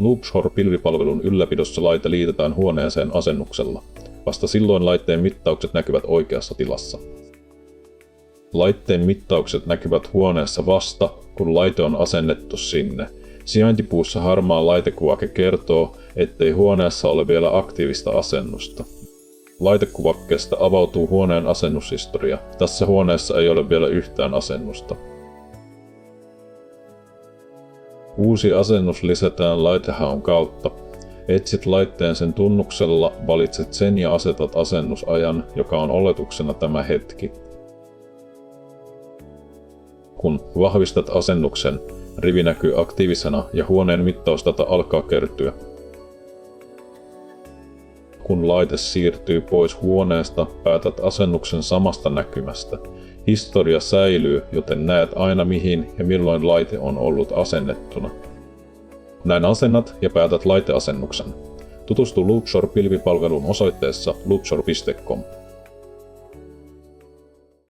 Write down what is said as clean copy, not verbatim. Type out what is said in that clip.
Loopshore-pilvipalvelun ylläpidossa laite liitetään huoneeseen asennuksella. Vasta silloin laitteen mittaukset näkyvät oikeassa tilassa. Laitteen mittaukset näkyvät huoneessa vasta, kun laite on asennettu sinne. Sijaintipuussa harmaa laitekuvake kertoo, ettei huoneessa ole vielä aktiivista asennusta. Laitekuvakkeesta avautuu huoneen asennushistoria. Tässä huoneessa ei ole vielä yhtään asennusta. Uusi asennus lisätään laitehaun kautta. Etsit laitteen sen tunnuksella, valitset sen ja asetat asennusajan, joka on oletuksena tämä hetki. Kun vahvistat asennuksen, rivi näkyy aktiivisena ja huoneen mittausdata alkaa kertyä. Kun laite siirtyy pois huoneesta, päätät asennuksen samasta näkymästä. Historia säilyy, joten näet aina mihin ja milloin laite on ollut asennettuna. Näin asennat ja päätät laiteasennuksen. Tutustu Loopshore-pilvipalveluun osoitteessa loopshore.com.